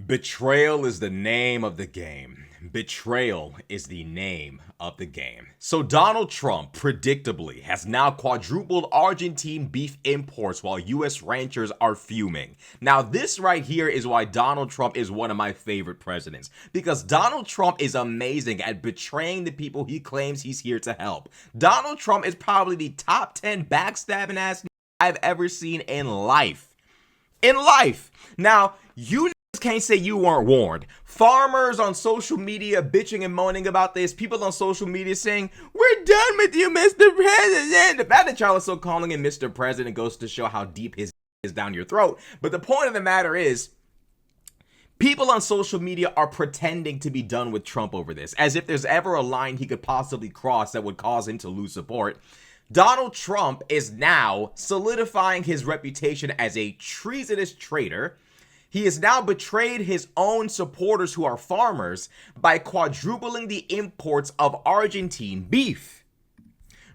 Betrayal is the name of the game. Betrayal is the name of the game. So Donald Trump, predictably, has now quadrupled Argentine beef imports while US ranchers are fuming. Now this right here is why Donald Trump is one of my favorite presidents. Because Donald Trump is amazing at betraying the people he claims he's here to help. Donald Trump is probably the top 10 backstabbing ass I've ever seen in life. Now, you can't say you weren't warned. Farmers on social media bitching and moaning about this. People on social media saying, "We're done with you, Mr. President." The fact that y'all are still calling him Mr. President goes to show how deep his is down your throat. But the point of the matter is, people on social media are pretending to be done with Trump over this, as if there's ever a line he could possibly cross that would cause him to lose support. Donald Trump is now solidifying his reputation as a treasonous traitor. He has now betrayed his own supporters who are farmers by quadrupling the imports of Argentine beef.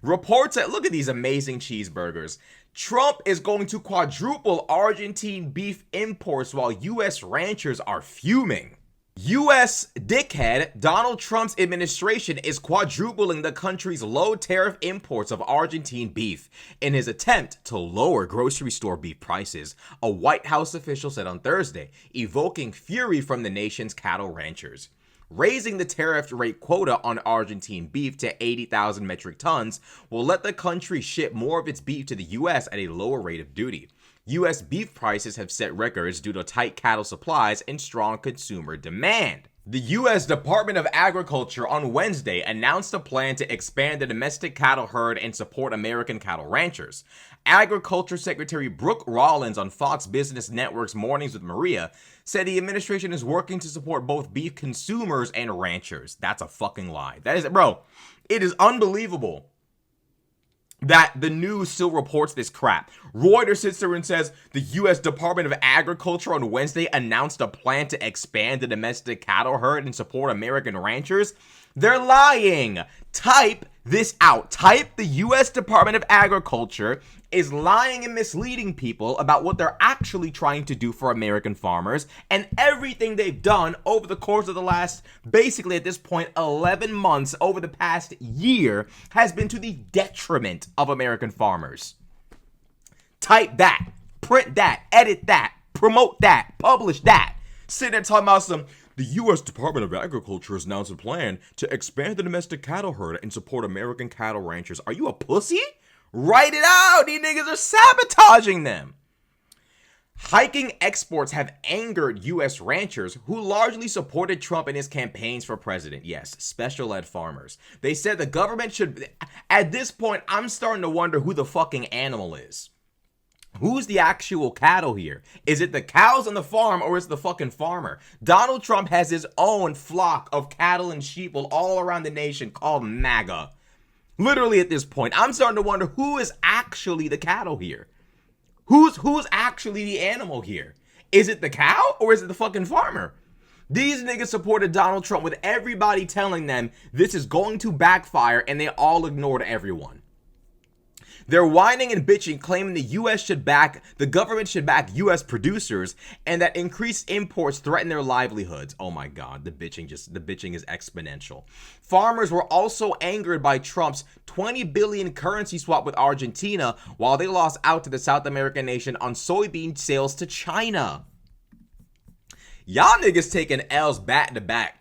Reports that, look at these amazing cheeseburgers. Trump is going to quadruple Argentine beef imports while US ranchers are fuming. US dickhead Donald Trump's administration is quadrupling the country's low tariff imports of Argentine beef in his attempt to lower grocery store beef prices, a White House official said on Thursday, evoking fury from the nation's cattle ranchers. Raising the tariff rate quota on Argentine beef to 80,000 metric tons will let the country ship more of its beef to the US at a lower rate of duty. U.S. beef prices have set records due to tight cattle supplies and strong consumer demand. The U.S. Department of Agriculture on Wednesday announced a plan to expand the domestic cattle herd and support American cattle ranchers. Agriculture Secretary Brooke Rollins on Fox Business Network's Mornings with Maria said the administration is working to support both beef consumers and ranchers. That's a fucking lie. That is, bro, it is unbelievable that the news still reports this crap. Reuters sits there and says the U.S. Department of Agriculture on Wednesday announced a plan to expand the domestic cattle herd and support American ranchers. They're lying. Type this out. Type the U.S. Department of Agriculture is lying and misleading people about what they're actually trying to do for American farmers, and everything they've done over the course of the last, basically at this point, 11 months, over the past year, has been to the detriment of American farmers. Type that, print that, edit that, promote that, publish that. Sitting there talking about the U.S. Department of Agriculture has announced a plan to expand the domestic cattle herd and support American cattle ranchers. Are you a pussy? Write it out. These niggas are sabotaging them. Hiking exports have angered U.S. ranchers who largely supported Trump in his campaigns for president. Yes, special ed farmers. They said the government should... At this point, I'm starting to wonder who the fucking animal is. Who's the actual cattle here? Is it the cows on the farm or is it the fucking farmer? Donald Trump has his own flock of cattle and sheep all around the nation called MAGA. Literally at this point, I'm starting to wonder who is actually the cattle here. Who's actually the animal here? Is it the cow or is it the fucking farmer? These niggas supported Donald Trump with everybody telling them this is going to backfire, and they all ignored everyone. They're whining and bitching, claiming the government should back U.S. producers, and that increased imports threaten their livelihoods. Oh my God, the bitching is exponential. Farmers were also angered by Trump's $20 billion currency swap with Argentina, while they lost out to the South American nation on soybean sales to China. Y'all niggas taking L's back to back.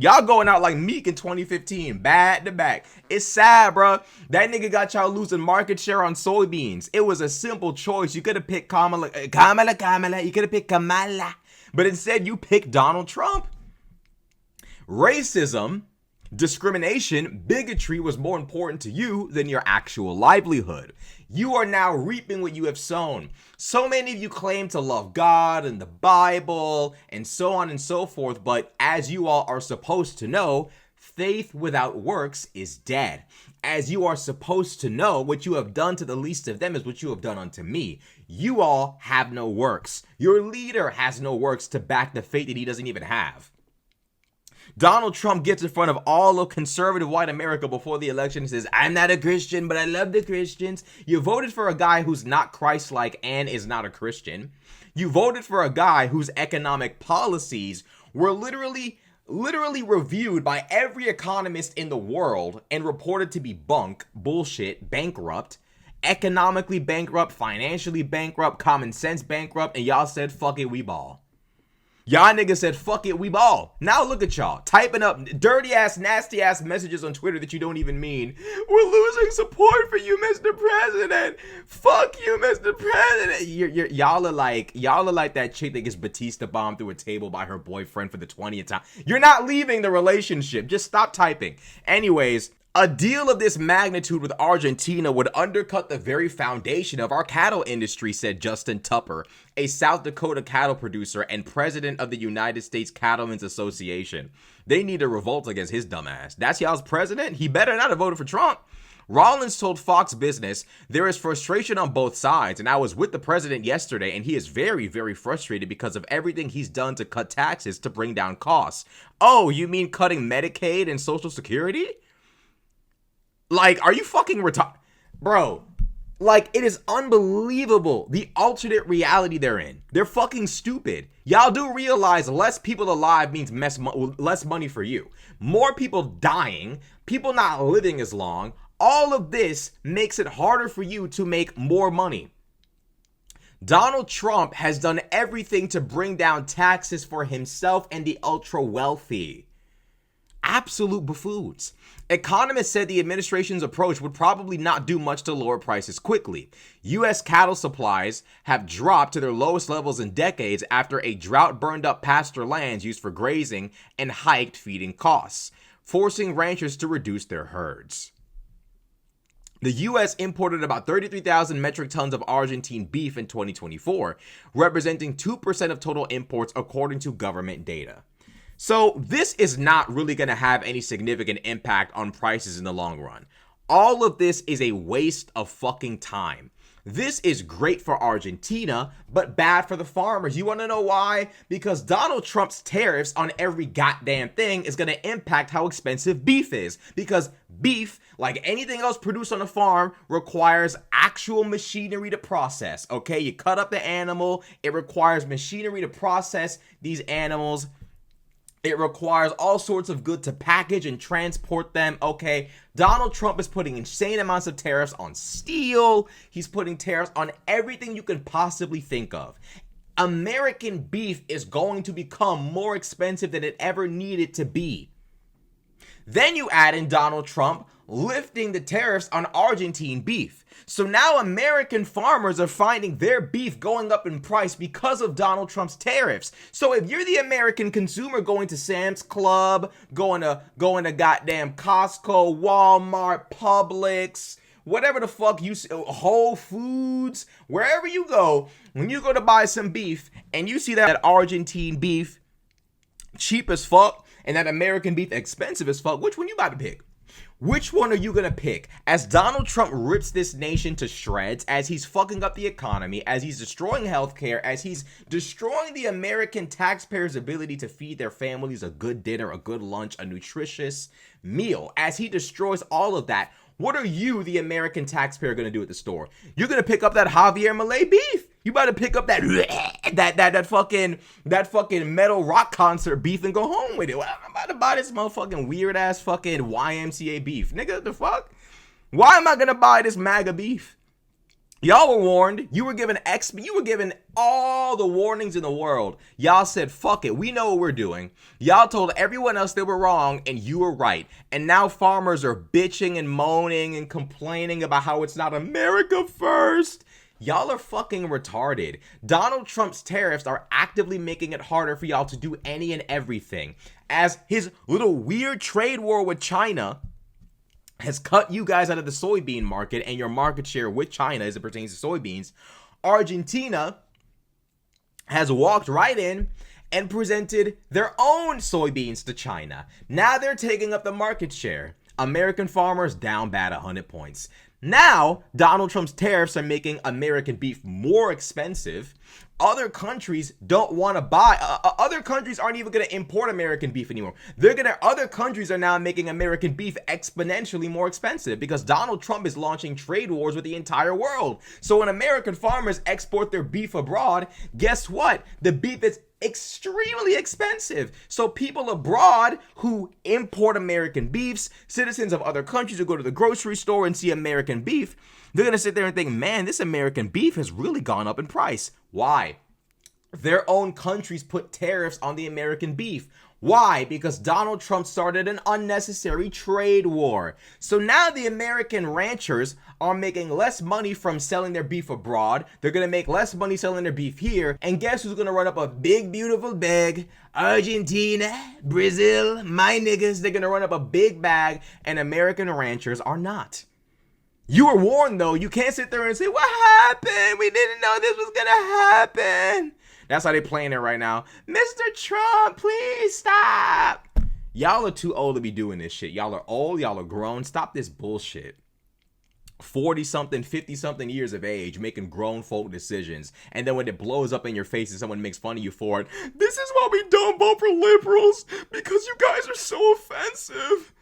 Y'all going out like Meek in 2015, back to back. It's sad, bro. That nigga got y'all losing market share on soybeans. It was a simple choice. You could have picked Kamala. You could have picked Kamala. But instead, you picked Donald Trump. Racism, discrimination, bigotry was more important to you than your actual livelihood. You are now reaping what you have sown. So many of you claim to love God and the Bible and so on and so forth, but as you all are supposed to know, faith without works is dead. As you are supposed to know, what you have done to the least of them is what you have done unto me. You all have no works. Your leader has no works to back the faith that he doesn't even have. Donald Trump gets in front of all of conservative white America before the election and says, I'm not a Christian, but I love the Christians. You voted for a guy who's not Christ-like and is not a Christian. You voted for a guy whose economic policies were literally reviewed by every economist in the world and reported to be bunk, bullshit, bankrupt, economically bankrupt, financially bankrupt, common sense bankrupt, and y'all said, fuck it, we ball. Y'all niggas said, fuck it, we ball. Now look at y'all, typing up dirty ass, nasty ass messages on Twitter that you don't even mean. We're losing support for you, Mr. President. Fuck you, Mr. President. Y'all are like that chick that gets Batista bombed through a table by her boyfriend for the 20th time. You're not leaving the relationship. Just stop typing. Anyways, a deal of this magnitude with Argentina would undercut the very foundation of our cattle industry, said Justin Tupper, a South Dakota cattle producer and president of the United States Cattlemen's Association. They need to revolt against his dumb ass. That's y'all's president? He better not have voted for Trump. Rollins told Fox Business, there is frustration on both sides, and I was with the president yesterday, and he is very, very frustrated because of everything he's done to cut taxes to bring down costs. Oh, you mean cutting Medicaid and Social Security? Like, are you fucking retarded? Bro, like, it is unbelievable the alternate reality they're in. They're fucking stupid. Y'all do realize less people alive means less money for you. More people dying, people not living as long. All of this makes it harder for you to make more money. Donald Trump has done everything to bring down taxes for himself and the ultra wealthy. Absolute buffoons. Economists said the administration's approach would probably not do much to lower prices quickly. U.S. cattle supplies have dropped to their lowest levels in decades after a drought burned up pasture lands used for grazing and hiked feeding costs, forcing ranchers to reduce their herds. The U.S. imported about 33,000 metric tons of Argentine beef in 2024, representing 2% of total imports according to government data. So this is not really going to have any significant impact on prices in the long run. All of this is a waste of fucking time. This is great for Argentina, but bad for the farmers. You want to know why? Because Donald Trump's tariffs on every goddamn thing is going to impact how expensive beef is. Because beef, like anything else produced on a farm, requires actual machinery to process. Okay, you cut up the animal. It requires machinery to process these animals. It requires all sorts of goods to package and transport them. Okay, Donald Trump is putting insane amounts of tariffs on steel. He's putting tariffs on everything you can possibly think of. American beef is going to become more expensive than it ever needed to be. Then you add in Donald Trump lifting the tariffs on Argentine beef. So now American farmers are finding their beef going up in price because of Donald Trump's tariffs. So if you're the American consumer going to Sam's Club, going to goddamn Costco, Walmart, Publix, whatever the fuck you see, Whole Foods, wherever you go, when you go to buy some beef and you see that Argentine beef cheap as fuck and that American beef expensive as fuck, which one you about to pick? Which one are you gonna pick? As Donald Trump rips this nation to shreds, as he's fucking up the economy, as he's destroying healthcare, as he's destroying the American taxpayers' ability to feed their families a good dinner, a good lunch, a nutritious meal, as he destroys all of that, what are you, the American taxpayer, gonna do at the store? You're gonna pick up that Javier Milei beef. You better pick up that fucking metal rock concert beef and go home with it. Well, I'm about to buy this motherfucking weird ass fucking YMCA beef. Nigga, what the fuck? Why am I gonna buy this MAGA beef? Y'all were warned. You were given all the warnings in the world. Y'all said, fuck it. We know what we're doing. Y'all told everyone else they were wrong and you were right. And now farmers are bitching and moaning and complaining about how it's not America first. Y'all are fucking retarded. Donald Trump's tariffs are actively making it harder for y'all to do any and everything. As his little weird trade war with China has cut you guys out of the soybean market and your market share with China as it pertains to soybeans, Argentina has walked right in and presented their own soybeans to China. Now they're taking up the market share. American farmers down bad 100 points. Now, Donald Trump's tariffs are making American beef more expensive. other countries don't want to buy. Other countries aren't even going to import American beef anymore. Other countries are now making American beef exponentially more expensive because Donald Trump is launching trade wars with the entire world. So when American farmers export their beef abroad, guess what? The beef is extremely expensive. So people abroad who import American beefs, citizens of other countries who go to the grocery store and see American beef, they're going to sit there and think, man, this American beef has really gone up in price. Why? Their own countries put tariffs on the American beef. Why? Because Donald Trump started an unnecessary trade war. So now the American ranchers are making less money from selling their beef abroad. They're going to make less money selling their beef here. And guess who's going to run up a big, beautiful bag? Argentina, Brazil, my niggas. They're going to run up a big bag, and American ranchers are not. You were warned, though. You can't sit there and say, what happened? We didn't know this was going to happen. That's how they're playing it right now. Mr. Trump, please stop. Y'all are too old to be doing this shit. Y'all are old. Y'all are grown. Stop this bullshit. 40-something, 50-something years of age making grown folk decisions. And then when it blows up in your face and someone makes fun of you for it, this is why we don't vote for liberals, because you guys are so offensive.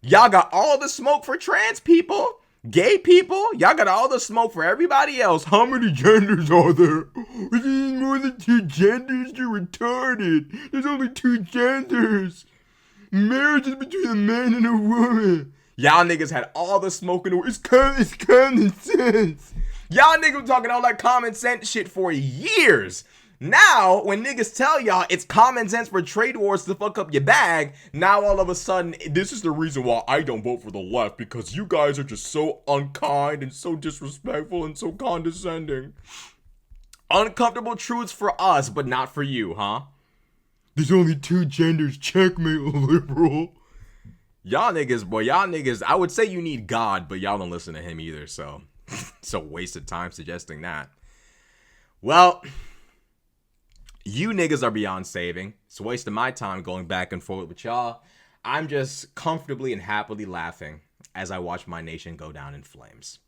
Y'all got all the smoke for trans people. Gay people, y'all got all the smoke for everybody else. How many genders are there? There's more than 2 genders. You're retarded. There's only 2 genders. Marriage is between a man and a woman. Y'all niggas had all the smoke in the world. It's common sense. Y'all niggas were talking all that common sense shit for years. Now, when niggas tell y'all it's common sense for trade wars to fuck up your bag, now all of a sudden, this is the reason why I don't vote for the left, because you guys are just so unkind and so disrespectful and so condescending. Uncomfortable truths for us, but not for you, huh? There's only 2 genders, checkmate, liberal. Y'all niggas, I would say you need God, but y'all don't listen to him either, so it's a waste of time suggesting that. Well, you niggas are beyond saving. It's a waste of my time going back and forth with y'all. I'm just comfortably and happily laughing as I watch my nation go down in flames.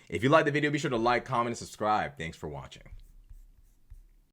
If you liked the video, be sure to like, comment, and subscribe. Thanks for watching.